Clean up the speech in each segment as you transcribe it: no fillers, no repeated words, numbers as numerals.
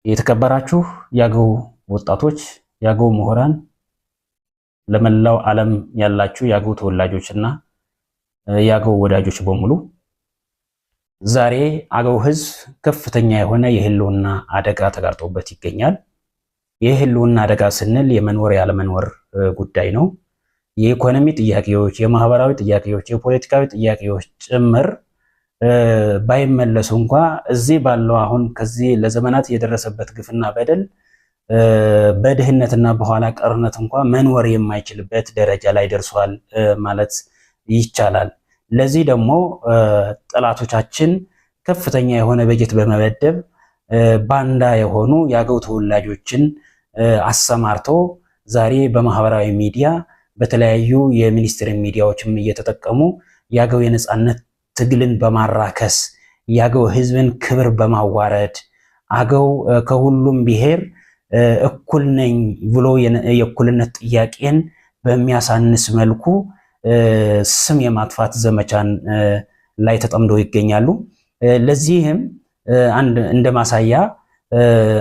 የተከበራችሁ የአገው ወጣቶች፣ የአገው ምሁራን፣ ለመላው ዓለም ያላችሁ የአገው ተወላጆችና የአገው ወዳጆች በሙሉ ዛሬ አገው ሕዝብ ከፍተኛ የሆነ የህልውና አደጋ ተጋርጦበት ይገኛል። የህልውና አደጋ ስንል የመኖር ያለመኖር ጉዳይ ነው። የኢኮኖሚ ጥያቄዎች፣ የማህበራዊ ጥያቄዎች፣ የፖለቲካዊ ጥያቄዎች ጭምር ባይመለሱ እንኳ እዚህ ባለው አሁን ከዚህ ለዘመናት የደረሰበት ግፍና በደል በድህነትና በኋላ ቀርነት እንኳ መኖር የማይችልበት ደረጃ ላይ ደርሷል ማለት ይቻላል። ለዚህ ደግሞ ጠላቶቻችን ከፍተኛ የሆነ በጀት በመመደብ ባንዳ የሆኑ የአገው ተወላጆችን አሰማርቶ ዛሬ በማህበራዊ ሚዲያ በተለያዩ የሚኒስትሪ ሚዲያዎችም እየተጠቀሙ የአገው የነጻነት ትግልን በማራከስ የአገው ህዝብን ክብር በማዋረድ አገው ከሁሉም ብሔር እኩል ነኝ ብሎ የእኩልነት ጥያቄን በሚያሳንስ መልኩ ስም የማጥፋት ዘመቻን ላይ ተጠምደው ይገኛሉ። ለዚህም እንደ ማሳያ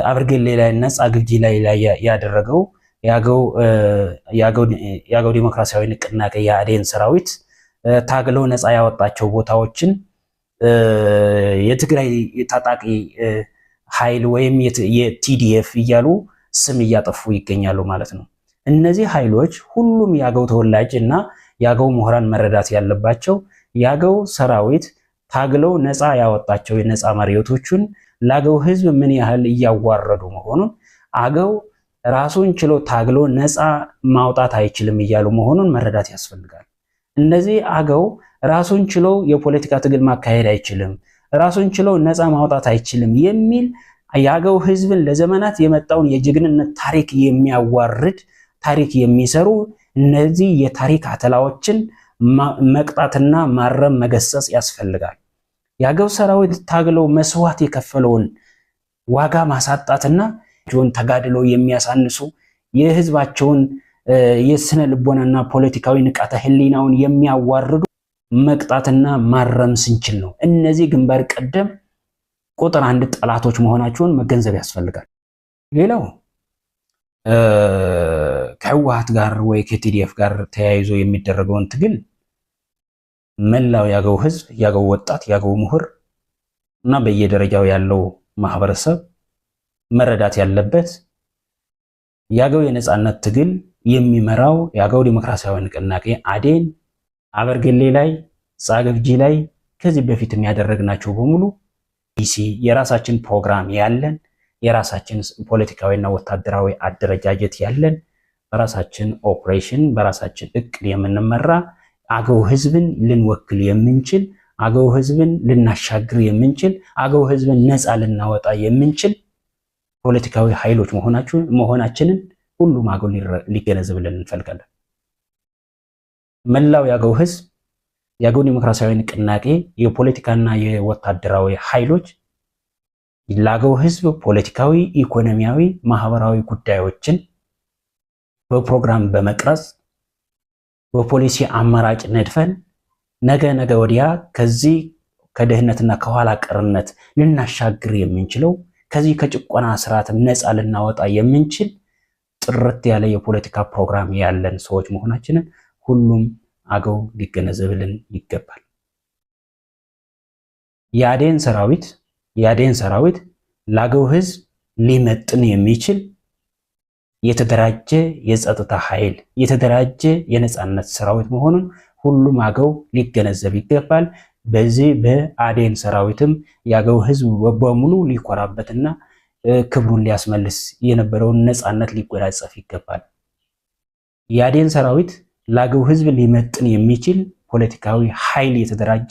አበርገሌ ላይ እና ጻግብጂ ላይ ያደረገው የአገው ዲሞክራሲያዊ ንቅናቄ የአዴን ሰራዊት ታግለው ነፃ ያወጣቸው ቦታዎችን የትግራይ ታጣቂ ኃይል ወይም የቲዲኤፍ እያሉ ስም እያጠፉ ይገኛሉ ማለት ነው። እነዚህ ኃይሎች ሁሉም የአገው ተወላጅ እና የአገው ምሁራን መረዳት ያለባቸው የአገው ሰራዊት ታግለው ነፃ ያወጣቸው የነፃ መሬቶቹን ለአገው ህዝብ ምን ያህል እያዋረዱ መሆኑን አገው ራሱን ችሎ ታግሎ ነፃ ማውጣት አይችልም እያሉ መሆኑን መረዳት ያስፈልጋል። እነዚህ አገው ራሱን ችሎ የፖለቲካ ትግል ማካሄድ አይችልም፣ ራሱን ችሎ ነፃ ማውጣት አይችልም የሚል የአገው ህዝብን ለዘመናት የመጣውን የጀግንነት ታሪክ የሚያዋርድ ታሪክ የሚሰሩ እነዚህ የታሪክ አተላዎችን መቅጣትና ማረም መገሰጽ ያስፈልጋል። የአገው ሰራዊት ታግለው መስዋዕት የከፈለውን ዋጋ ማሳጣትና ተጋድለው የሚያሳንሱ የህዝባቸውን የስነ ልቦናና ፖለቲካዊ ንቃተ ህሊናውን የሚያዋርዱ መቅጣትና ማረም ስንችል ነው። እነዚህ ግንባር ቀደም ቁጥር አንድ ጠላቶች መሆናቸውን መገንዘብ ያስፈልጋል። ሌላው ከህወሓት ጋር ወይ ከቲዲኤፍ ጋር ተያይዞ የሚደረገውን ትግል መላው የአገው ህዝብ፣ የአገው ወጣት፣ የአገው ምሁር እና በየደረጃው ያለው ማህበረሰብ መረዳት ያለበት የአገው የነጻነት ትግል የሚመራው የአገው ዲሞክራሲያዊ ንቅናቄ አዴን አበርገሌ ላይ፣ ጻግብጂ ላይ ከዚህ በፊትም ያደረግናቸው በሙሉ የራሳችን ፕሮግራም ያለን የራሳችን ፖለቲካዊና ወታደራዊ አደረጃጀት ያለን በራሳችን ኦፕሬሽን በራሳችን እቅድ የምንመራ አገው ህዝብን ልንወክል የምንችል አገው ህዝብን ልናሻግር የምንችል አገው ህዝብን ነፃ ልናወጣ የምንችል ፖለቲካዊ ኃይሎች መሆናችንን ሁሉም አገው ሊገነዘብልን እንፈልጋለን። መላው የአገው ህዝብ የአገው ዲሞክራሲያዊ ንቅናቄ የፖለቲካና የወታደራዊ ኃይሎች ለአገው ህዝብ ፖለቲካዊ፣ ኢኮኖሚያዊ፣ ማህበራዊ ጉዳዮችን በፕሮግራም በመቅረጽ በፖሊሲ አማራጭ ነድፈን ነገ ወዲያ ከዚህ ከድህነትና ከኋላ ቀርነት ልናሻግር የምንችለው ከዚህ ከጭቆና ስርዓትም ነፃ ልናወጣ የምንችል ጥርት ያለ የፖለቲካ ፕሮግራም ያለን ሰዎች መሆናችንን ሁሉም አገው ሊገነዘብልን ይገባል። የአዴን ሰራዊት ለአገው ህዝብ ሊመጥን የሚችል የተደራጀ የጸጥታ ኃይል የተደራጀ የነጻነት ሰራዊት መሆኑን ሁሉም አገው ሊገነዘብ ይገባል። በዚህ በአዴን ሰራዊትም የአገው ህዝብ በሙሉ ሊኮራበትና ክብሩን ሊያስመልስ የነበረውን ነጻነት ሊጎናጸፍ ይገባል። የአዴን ሰራዊት ለአገው ህዝብ ሊመጥን የሚችል ፖለቲካዊ ኃይል የተደራጀ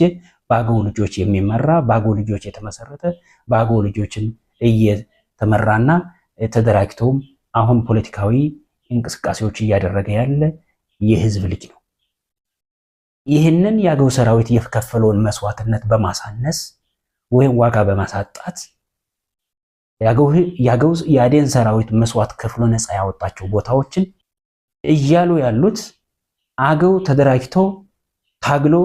በአገው ልጆች የሚመራ በአገው ልጆች የተመሰረተ በአገው ልጆችን እየተመራና ተደራጅተውም አሁን ፖለቲካዊ እንቅስቃሴዎች እያደረገ ያለ የህዝብ ልጅ ነው። ይህንን የአገው ሰራዊት የከፈለውን መስዋዕትነት በማሳነስ ወይም ዋጋ በማሳጣት የአዴን ሰራዊት መስዋዕት ከፍሎ ነፃ ያወጣቸው ቦታዎችን እያሉ ያሉት አገው ተደራጅቶ ታግሎ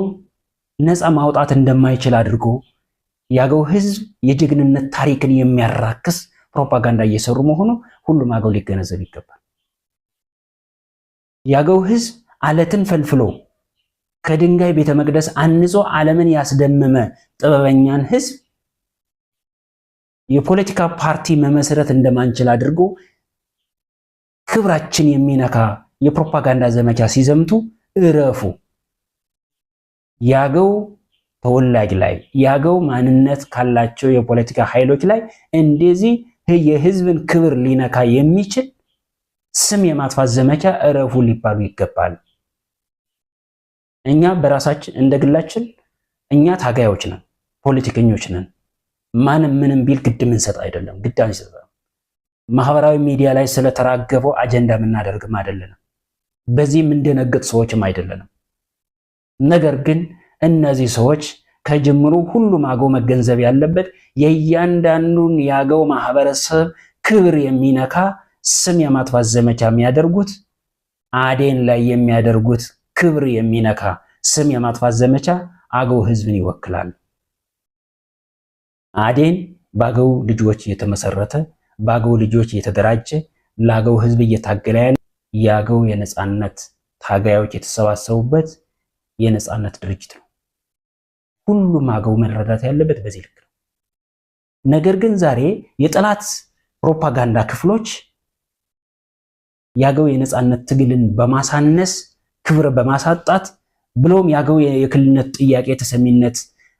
ነፃ ማውጣት እንደማይችል አድርጎ የአገው ህዝብ የጀግንነት ታሪክን የሚያራክስ ፕሮፓጋንዳ እየሰሩ መሆኑ ሁሉም አገው ሊገነዘብ ይገባል። የአገው ህዝብ አለትን ፈልፍሎ ከድንጋይ ቤተ መቅደስ አንጾ ዓለምን ያስደመመ ጥበበኛን ህዝብ የፖለቲካ ፓርቲ መመስረት እንደማንችል አድርጎ ክብራችን የሚነካ የፕሮፓጋንዳ ዘመቻ ሲዘምቱ እረፉ። የአገው ተወላጅ ላይ የአገው ማንነት ካላቸው የፖለቲካ ኃይሎች ላይ እንደዚህ የህዝብን ክብር ሊነካ የሚችል ስም የማጥፋት ዘመቻ እረፉ ሊባሉ ይገባል። እኛ በራሳችን እንደግላችን እኛ ታጋዮች ነን፣ ፖለቲከኞች ነን። ማንም ምንም ቢል ግድ ምንሰጥ አይደለም፣ ግድ አንሰጥም። ማህበራዊ ሚዲያ ላይ ስለተራገበው አጀንዳ የምናደርግም አይደለንም። በዚህ የምንደነግጥ ሰዎችም አይደለንም። ነገር ግን እነዚህ ሰዎች ከጅምሩ ሁሉም አገው መገንዘብ ያለበት የእያንዳንዱን የአገው ማህበረሰብ ክብር የሚነካ ስም የማጥፋት ዘመቻ የሚያደርጉት አዴን ላይ የሚያደርጉት ክብር የሚነካ ስም የማጥፋት ዘመቻ አገው ህዝብን ይወክላል። አዴን በአገው ልጆች የተመሰረተ በአገው ልጆች የተደራጀ ለአገው ህዝብ እየታገለ ያለ የአገው የነጻነት ታጋዮች የተሰባሰቡበት የነጻነት ድርጅት ነው። ሁሉም አገው መረዳት ያለበት በዚህ ልክ ነው። ነገር ግን ዛሬ የጠላት ፕሮፓጋንዳ ክፍሎች የአገው የነጻነት ትግልን በማሳነስ ክብር በማሳጣት ብሎም የአገው የክልልነት ጥያቄ ተሰሚነት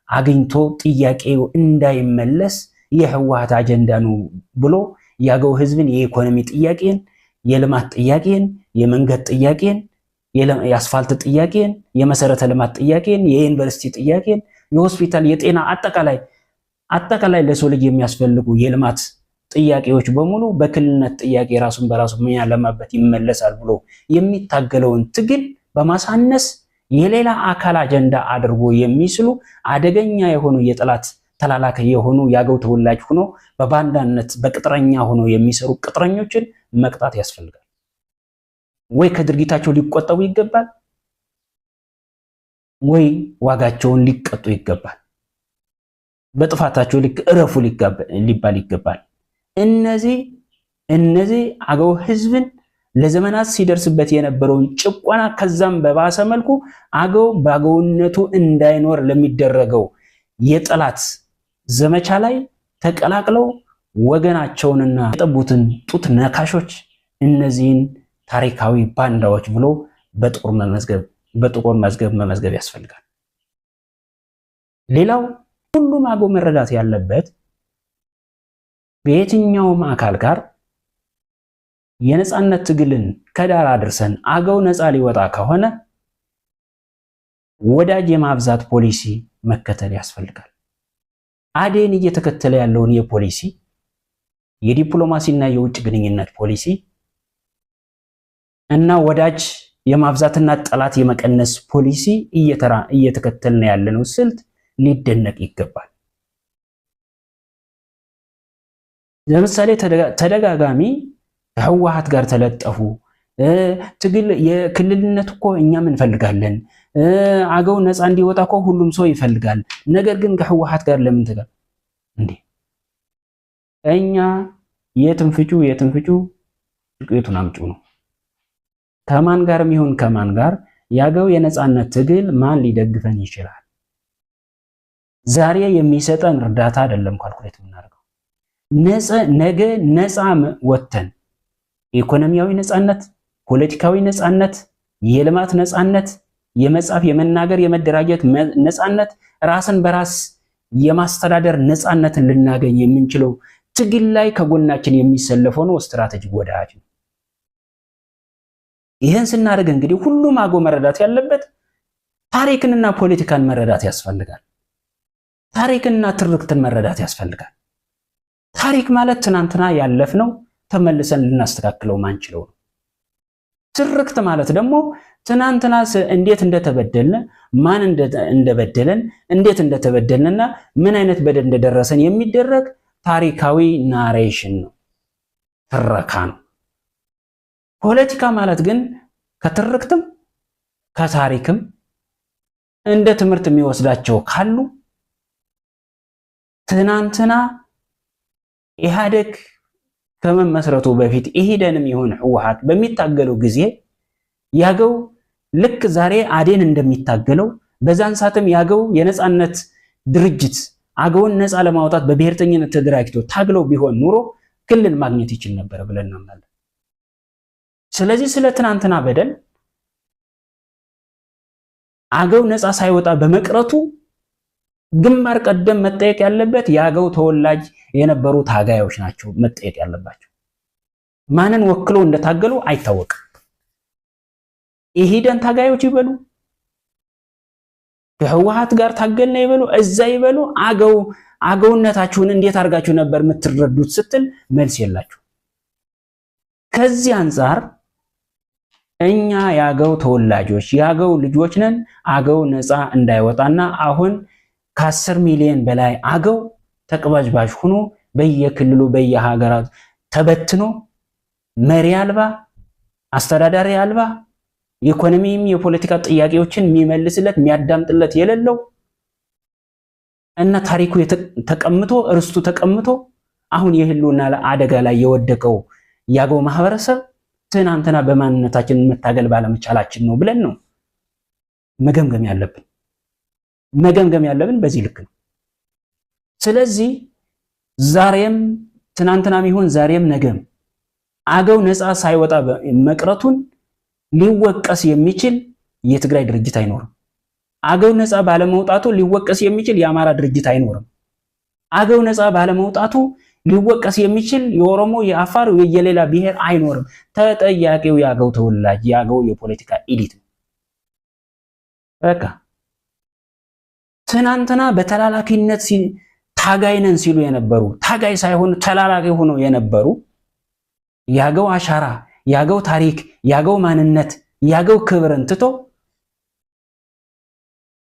አግኝቶ ጥያቄው እንዳይመለስ የህወሓት አጀንዳ ነው ብሎ የአገው ህዝብን የኢኮኖሚ ጥያቄን፣ የልማት ጥያቄን፣ የመንገድ ጥያቄን፣ የአስፋልት ጥያቄን፣ የመሰረተ ልማት ጥያቄን፣ የዩኒቨርሲቲ ጥያቄን፣ የሆስፒታል፣ የጤና አጠቃላይ ለሰው ልጅ የሚያስፈልጉ የልማት ጥያቄዎች በሙሉ በክልልነት ጥያቄ ራሱን በራሱ የሚያለማበት ይመለሳል ብሎ የሚታገለውን ትግል በማሳነስ የሌላ አካል አጀንዳ አድርጎ የሚስሉ አደገኛ የሆኑ የጠላት ተላላከ የሆኑ የአገው ተወላጅ ሆኖ በባንዳነት በቅጥረኛ ሆኖ የሚሰሩ ቅጥረኞችን መቅጣት ያስፈልጋል። ወይ ከድርጊታቸው ሊቆጠቡ ይገባል፣ ወይ ዋጋቸውን ሊቀጡ ይገባል። በጥፋታቸው ልክ እረፉ ሊባል ይገባል። እነዚህ አገው ህዝብን ለዘመናት ሲደርስበት የነበረውን ጭቆና ከዛም በባሰ መልኩ አገው በአገውነቱ እንዳይኖር ለሚደረገው የጠላት ዘመቻ ላይ ተቀላቅለው ወገናቸውንና የጠቡትን ጡት ነካሾች እነዚህን ታሪካዊ ባንዳዎች ብሎ በጥቁር መዝገብ መመዝገብ ያስፈልጋል። ሌላው ሁሉም አገው መረዳት ያለበት በየትኛውም አካል ጋር የነጻነት ትግልን ከዳር አድርሰን አገው ነጻ ሊወጣ ከሆነ ወዳጅ የማብዛት ፖሊሲ መከተል ያስፈልጋል። አዴን እየተከተለ ያለውን የፖሊሲ የዲፕሎማሲና የውጭ ግንኙነት ፖሊሲ እና ወዳጅ የማብዛትና ጠላት የመቀነስ ፖሊሲ እየተከተልን ያለነው ስልት ሊደነቅ ይገባል። ለምሳሌ ተደጋጋሚ ከህወሓት ጋር ተለጠፉ፣ ትግል የክልልነት እኮ እኛም እንፈልጋለን፣ አገው ነፃ እንዲወጣ እኮ ሁሉም ሰው ይፈልጋል፣ ነገር ግን ከህወሓት ጋር ለምን ተጋ እንዴ? እኛ የትንፍጩ ዱቄቱን አምጩ ነው። ከማን ጋርም ይሁን ከማን ጋር የአገው የነፃነት ትግል ማን ሊደግፈን ይችላል? ዛሬ የሚሰጠን እርዳታ አይደለም ካልኩሌት የምናደርገው። ነገ ነፃ ወጥተን ኢኮኖሚያዊ ነፃነት፣ ፖለቲካዊ ነፃነት፣ የልማት ነፃነት፣ የመጻፍ፣ የመናገር፣ የመደራጀት ነፃነት፣ ራስን በራስ የማስተዳደር ነፃነትን ልናገኝ የምንችለው ትግል ላይ ከጎናችን የሚሰለፈው ነው ስትራቴጂክ ወዳጅ ነው። ይህን ስናደርግ እንግዲህ ሁሉም አገው መረዳት ያለበት ታሪክንና ፖለቲካን መረዳት ያስፈልጋል። ታሪክንና ትርክትን መረዳት ያስፈልጋል። ታሪክ ማለት ትናንትና ያለፍነው ተመልሰን ልናስተካክለው ማንችለው ነው። ትርክት ማለት ደግሞ ትናንትና እንዴት እንደተበደልን፣ ማን እንደበደለን፣ እንዴት እንደተበደልንና ምን አይነት በደል እንደደረሰን የሚደረግ ታሪካዊ ናሬሽን ነው፣ ትረካ ነው። ፖለቲካ ማለት ግን ከትርክትም ከታሪክም እንደ ትምህርት የሚወስዳቸው ካሉ ትናንትና ኢህአዴግ ከመመስረቱ በፊት ኢህዴንም ይሁን ህወሓት በሚታገለው ጊዜ ያገው ልክ ዛሬ አዴን እንደሚታገለው በዛን ሰዓትም ያገው የነጻነት ድርጅት አገውን ነጻ ለማውጣት በብሔርተኝነት ተደራጅቶ ታግለው ቢሆን ኑሮ ክልል ማግኘት ይችል ነበር ብለን እናምናለን። ስለዚህ ስለ ትናንትና በደል አገው ነጻ ሳይወጣ በመቅረቱ ግንባር ቀደም መጠየቅ ያለበት የአገው ተወላጅ የነበሩ ታጋዮች ናቸው መጠየቅ ያለባቸው። ማንን ወክለው እንደታገሉ አይታወቅም። ኢህዴን ታጋዮች ይበሉ፣ ከህወሓት ጋር ታገልና ይበሉ፣ እዛ ይበሉ፣ አገውነታችሁን እንዴት አድርጋችሁ ነበር የምትረዱት ስትል መልስ የላችሁ። ከዚህ አንፃር እኛ የአገው ተወላጆች የአገው ልጆች ነን። አገው ነፃ እንዳይወጣና አሁን ከ10 ሚሊዮን በላይ አገው ተቅባጅባጅ ሆኖ በየክልሉ በየሀገራት ተበትኖ መሪ አልባ አስተዳዳሪ አልባ የኢኮኖሚም የፖለቲካ ጥያቄዎችን የሚመልስለት የሚያዳምጥለት የሌለው እና ታሪኩ ተቀምጦ እርስቱ ተቀምጦ አሁን የህልውና አደጋ ላይ የወደቀው የአገው ማህበረሰብ ትናንትና በማንነታችን መታገል ባለመቻላችን ነው ብለን ነው መገምገም ያለብን በዚህ ልክ ነው። ስለዚህ ዛሬም ትናንትናም ይሁን ዛሬም ነገም አገው ነፃ ሳይወጣ መቅረቱን ሊወቀስ የሚችል የትግራይ ድርጅት አይኖርም። አገው ነፃ ባለመውጣቱ ሊወቀስ የሚችል የአማራ ድርጅት አይኖርም። አገው ነፃ ባለመውጣቱ ሊወቀስ የሚችል የኦሮሞ፣ የአፋር፣ የሌላ ብሔር አይኖርም። ተጠያቂው የአገው ተወላጅ የአገው የፖለቲካ ኤሊት ነው። በቃ ትናንትና በተላላኪነት ታጋይ ነን ሲሉ የነበሩ ታጋይ ሳይሆኑ ተላላኪ ሆነው የነበሩ የአገው አሻራ፣ የአገው ታሪክ፣ የአገው ማንነት፣ የአገው ክብርን ትቶ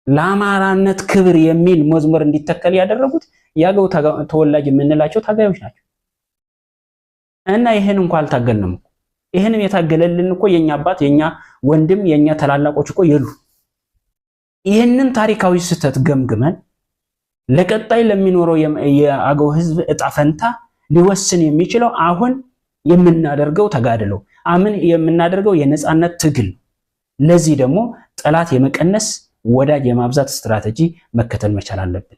ለአማራነት ክብር የሚል መዝሙር እንዲተከል ያደረጉት የአገው ተወላጅ የምንላቸው ታጋዮች ናቸው። እና ይሄን እንኳን አልታገልንም። ይሄንም የታገለልን እኮ የኛ አባት፣ የኛ ወንድም፣ የኛ ተላላቆች እኮ የሉ። ይሄንን ታሪካዊ ስህተት ገምግመን ለቀጣይ ለሚኖረው የአገው ህዝብ እጣ ፈንታ ሊወስን የሚችለው አሁን የምናደርገው ተጋድሎ አምን የምናደርገው የነጻነት ትግል። ለዚህ ደግሞ ጠላት የመቀነስ ወዳጅ የማብዛት ስትራቴጂ መከተል መቻል አለብን።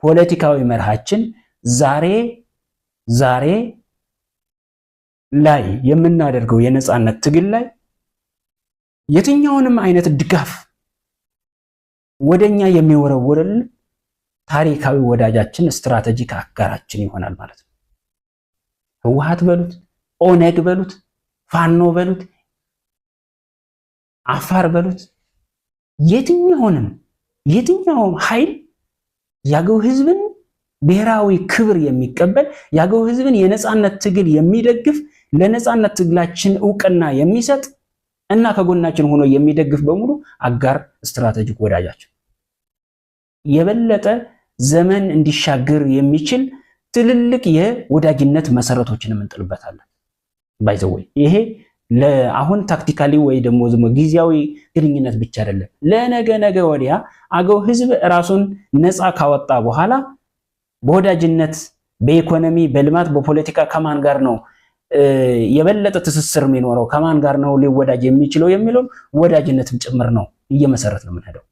ፖለቲካዊ መርሃችን ዛሬ ላይ የምናደርገው የነጻነት ትግል ላይ የትኛውንም አይነት ድጋፍ ወደኛ የሚወረወርልን ታሪካዊ ወዳጃችን ስትራቴጂክ አጋራችን ይሆናል ማለት ነው። ህወሓት በሉት፣ ኦነግ በሉት፣ ፋኖ በሉት፣ አፋር በሉት፣ የትኛውም ኃይል የአገው ህዝብን ብሔራዊ ክብር የሚቀበል የአገው ህዝብን የነጻነት ትግል የሚደግፍ ለነጻነት ትግላችን እውቅና የሚሰጥ እና ከጎናችን ሆኖ የሚደግፍ በሙሉ አጋር ስትራቴጂክ ወዳጃችን የበለጠ ዘመን እንዲሻገር የሚችል ትልልቅ የወዳጅነት መሰረቶችን እንጥልበታለን። ባይዘወይ ይሄ ለአሁን ታክቲካሊ ወይ ደግሞ ጊዜያዊ ግንኙነት ብቻ አይደለም። ለነገ ወዲያ አገው ህዝብ ራሱን ነፃ ካወጣ በኋላ በወዳጅነት በኢኮኖሚ በልማት በፖለቲካ ከማን ጋር ነው የበለጠ ትስስር የሚኖረው ከማን ጋር ነው ሊወዳጅ የሚችለው የሚለው ወዳጅነትም ጭምር ነው እየመሰረት ነው የምንሄደው።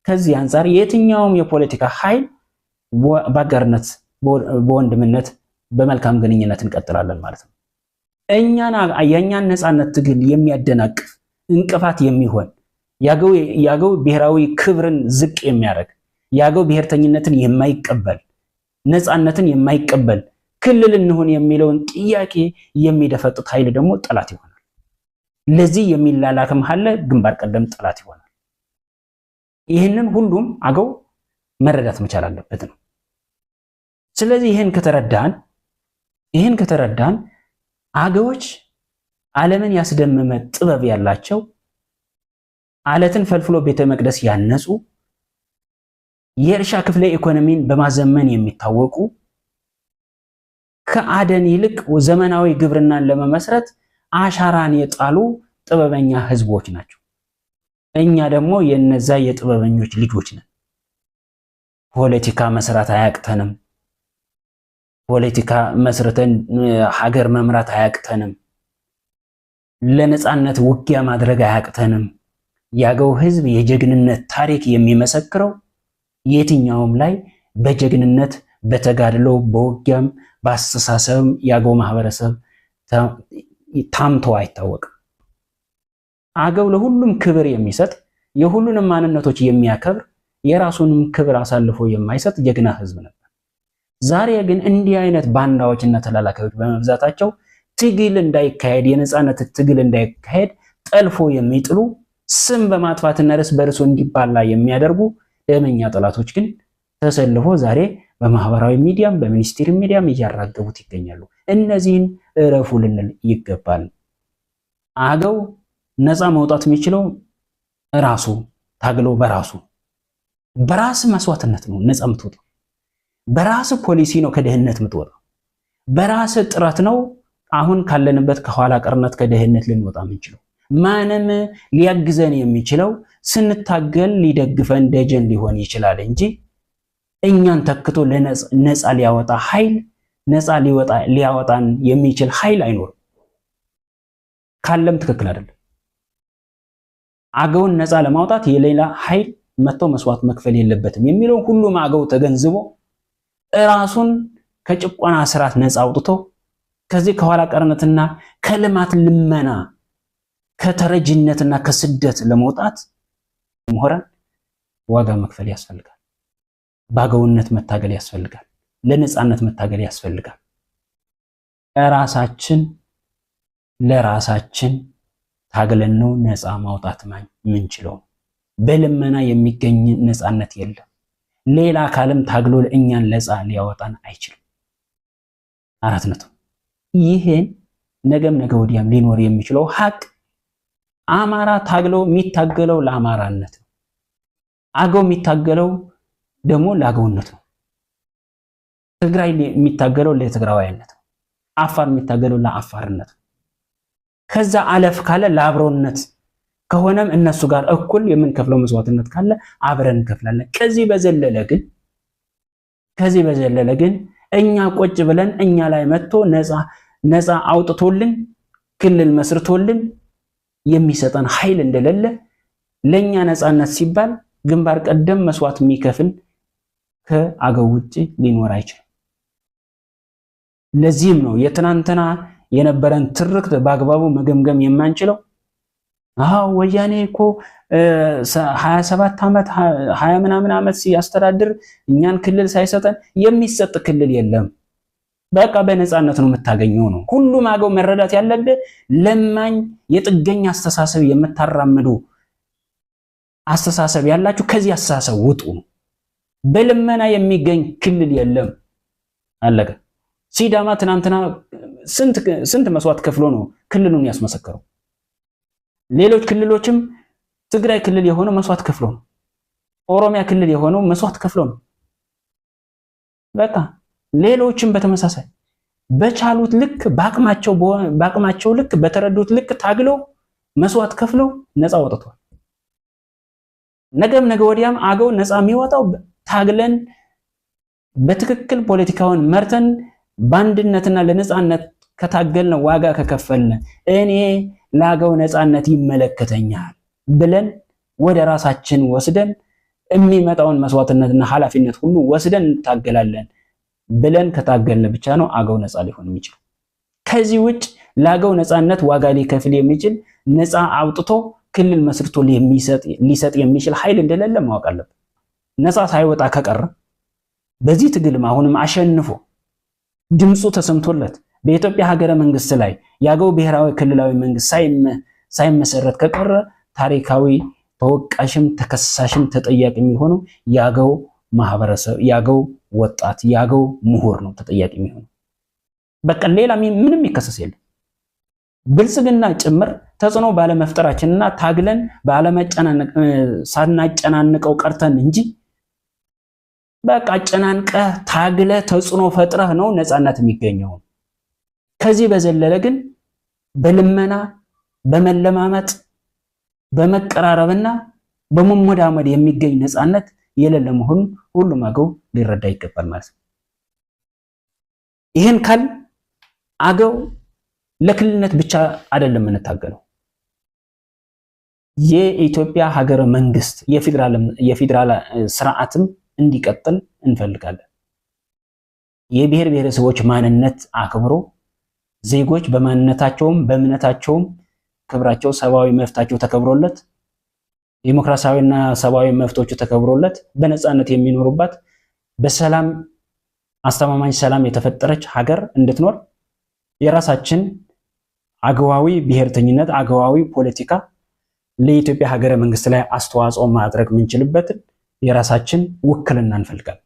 ከዚህ አንፃር የትኛውም የፖለቲካ ኃይል በአጋርነት በወንድምነት በመልካም ግንኙነት እንቀጥላለን ማለት ነው። የኛን ነጻነት ትግል የሚያደናቅፍ እንቅፋት የሚሆን የአገው ብሔራዊ ክብርን ዝቅ የሚያደርግ የአገው ብሔርተኝነትን የማይቀበል ነጻነትን የማይቀበል ክልል እንሆን የሚለውን ጥያቄ የሚደፈጥጥ ኃይል ደግሞ ጠላት ይሆናል። ለዚህ የሚላላክም ኃይል ግንባር ቀደም ጠላት ይሆናል። ይህንን ሁሉም አገው መረዳት መቻል አለበት ነው። ስለዚህ ይህን ከተረዳን አገዎች ዓለምን ያስደመመ ጥበብ ያላቸው አለትን ፈልፍሎ ቤተ መቅደስ ያነጹ የእርሻ ክፍለ ኢኮኖሚን በማዘመን የሚታወቁ ከአደን ይልቅ ዘመናዊ ግብርናን ለመመስረት አሻራን የጣሉ ጥበበኛ ህዝቦች ናቸው። እኛ ደግሞ የነዛ የጥበበኞች ልጆች ነን። ፖለቲካ መስራት አያቅተንም። ፖለቲካ መስርተን ሀገር መምራት አያቅተንም፣ ለነጻነት ውጊያ ማድረግ አያቅተንም። የአገው ህዝብ የጀግንነት ታሪክ የሚመሰክረው የትኛውም ላይ በጀግንነት በተጋድሎ በውጊያም በአስተሳሰብም የአገው ማህበረሰብ ታምቶ አይታወቅም። አገው ለሁሉም ክብር የሚሰጥ የሁሉንም ማንነቶች የሚያከብር የራሱንም ክብር አሳልፎ የማይሰጥ ጀግና ህዝብ ነበር። ዛሬ ግን እንዲህ አይነት ባንዳዎችና ተላላኪዎች በመብዛታቸው ትግል እንዳይካሄድ የነጻነት ትግል እንዳይካሄድ ጠልፎ የሚጥሉ ስም በማጥፋትና እርስ በርሱ እንዲባላ የሚያደርጉ ደመኛ ጠላቶች ግን ተሰልፎ ዛሬ በማህበራዊ ሚዲያም በሚኒስትሪ ሚዲያም እያራገቡት ይገኛሉ። እነዚህን እረፉ ልንል ይገባል። አገው ነፃ መውጣት የሚችለው ራሱ ታግሎ በራስ መስዋዕትነት ነው ነፃ የምትወጣው። በራስ ፖሊሲ ነው ከድህነት የምትወጣው። በራስ ጥረት ነው አሁን ካለንበት ከኋላ ቀርነት ከድህነት ልንወጣ የምንችለው። ማንም ሊያግዘን የሚችለው ስንታገል ሊደግፈን ደጀን ሊሆን ይችላል እንጂ እኛን ተክቶ ነፃ ሊያወጣ ኃይል ነፃ ሊያወጣን የሚችል ኃይል አይኖርም። ካለም ትክክል አይደለም። አገውን ነፃ ለማውጣት የሌላ ኃይል መጥቶ መስዋዕት መክፈል የለበትም የሚለው ሁሉም አገው ተገንዝቦ ራሱን ከጭቆና ስርዓት ነፃ አውጥቶ ከዚህ ከኋላ ቀርነትና ከልማት ልመና ከተረጅነትና ከስደት ለመውጣት ምሁራን ዋጋ መክፈል ያስፈልጋል። ባገውነት መታገል ያስፈልጋል። ለነጻነት መታገል ያስፈልጋል። ለራሳችን ታግለን ነው ነፃ ማውጣት ምንችለው። በልመና የሚገኝ ነፃነት የለም። ሌላ አካልም ታግሎ እኛን ነፃ ሊያወጣን አይችልም። 4 ይሄን ነገም ነገ ወዲያም ሊኖር የሚችለው ሀቅ አማራ ታግሎ የሚታገለው ለአማራነት ነው። አገው የሚታገለው ደግሞ ለአገውነት ነው። ትግራይ የሚታገለው ለትግራዋይነት ነው። አፋር የሚታገለው ለአፋርነት ነው። ከዛ አለፍ ካለ ለአብሮነት ከሆነም እነሱ ጋር እኩል የምንከፍለው መስዋዕትነት ካለ አብረን እንከፍላለን። ከዚህ በዘለለ ግን እኛ ቁጭ ብለን እኛ ላይ መጥቶ ነፃ አውጥቶልን ክልል መስርቶልን የሚሰጠን ኃይል እንደሌለ ለኛ ነፃነት ሲባል ግንባር ቀደም መስዋዕት የሚከፍል ከአገው ውጪ ሊኖር አይችልም። ለዚህም ነው የትናንትና የነበረን ትርክት በአግባቡ መገምገም የማንችለው። ወያኔ እኮ 27 ዓመት 20 ምናምን ዓመት ሲያስተዳድር እኛን ክልል ሳይሰጠን የሚሰጥ ክልል የለም። በቃ በነፃነት ነው የምታገኘው ነው። ሁሉም አገው መረዳት ያለበት ለማኝ የጥገኛ አስተሳሰብ የምታራምዱ አስተሳሰብ ያላችሁ ከዚህ አስተሳሰብ ውጡ ነው። በልመና የሚገኝ ክልል የለም። አለቀ። ሲዳማ ትናንትና ስንት መስዋዕት ከፍሎ ነው ክልሉን ያስመሰከረው። ሌሎች ክልሎችም ትግራይ ክልል የሆነው መስዋዕት ከፍሎ ነው። ኦሮሚያ ክልል የሆነው መስዋዕት ከፍሎ ነው። በቃ ሌሎችም በተመሳሳይ በቻሉት ልክ በአቅማቸው ልክ በተረዱት ልክ ታግለው መስዋዕት ከፍለው ነፃ ወጥቷል። ነገም ነገ ወዲያም አገው ነፃ የሚወጣው ታግለን በትክክል ፖለቲካውን መርተን በአንድነትና ለነፃነት ከታገልን ዋጋ ከከፈልን እኔ ለአገው ነፃነት ይመለከተኛል ብለን ወደ ራሳችን ወስደን የሚመጣውን መስዋዕትነትና ኃላፊነት ሁሉ ወስደን እንታገላለን ብለን ከታገልን ብቻ ነው አገው ነፃ ሊሆን የሚችለው። ከዚህ ውጭ ለአገው ነፃነት ዋጋ ሊከፍል የሚችል ነፃ አውጥቶ ክልል መስርቶ ሊሰጥ የሚችል ኃይል እንደሌለ ማወቅ አለብን። ነፃ ሳይወጣ ከቀረ በዚህ ትግልም አሁንም አሸንፎ ድምፁ ተሰምቶለት በኢትዮጵያ ሀገረ መንግስት ላይ የአገው ብሔራዊ ክልላዊ መንግስት ሳይመሰረት ከቀረ ታሪካዊ ተወቃሽም ተከሳሽም ተጠያቂ የሚሆነው የአገው ማህበረሰብ፣ የአገው ወጣት፣ የአገው ምሁር ነው ተጠያቂ የሚሆነው። በቃ ሌላ ምንም ይከሰስ የለም። ብልጽግና ጭምር ተጽዕኖ ባለመፍጠራችንና ታግለን ሳናጨናንቀው ቀርተን እንጂ በቃ አጨናንቀህ ታግለህ ተጽዕኖ ፈጥረህ ነው ነፃነት የሚገኘው። ከዚህ በዘለለ ግን በልመና በመለማመጥ በመቀራረብና በመሞዳመድ የሚገኝ ነፃነት የሌለ መሆኑን ሁሉም አገው ሊረዳ ይገባል ማለት ነው። ይህን ካል አገው ለክልልነት ብቻ አይደለም የምንታገለው። የኢትዮጵያ ሀገረ መንግስት የፌዴራል ስርዓትም እንዲቀጥል እንፈልጋለን። የብሔር ብሔረሰቦች ማንነት አክብሮ ዜጎች በማንነታቸውም በእምነታቸውም ክብራቸው፣ ሰብአዊ መብታቸው ተከብሮለት ዲሞክራሲያዊና ሰብአዊ መብቶቹ ተከብሮለት በነፃነት የሚኖሩባት በሰላም አስተማማኝ ሰላም የተፈጠረች ሀገር እንድትኖር የራሳችን አገዋዊ ብሔርተኝነት አገዋዊ ፖለቲካ ለኢትዮጵያ ሀገረ መንግስት ላይ አስተዋጽኦ ማድረግ የምንችልበትን የራሳችን ውክልና እንፈልጋለን።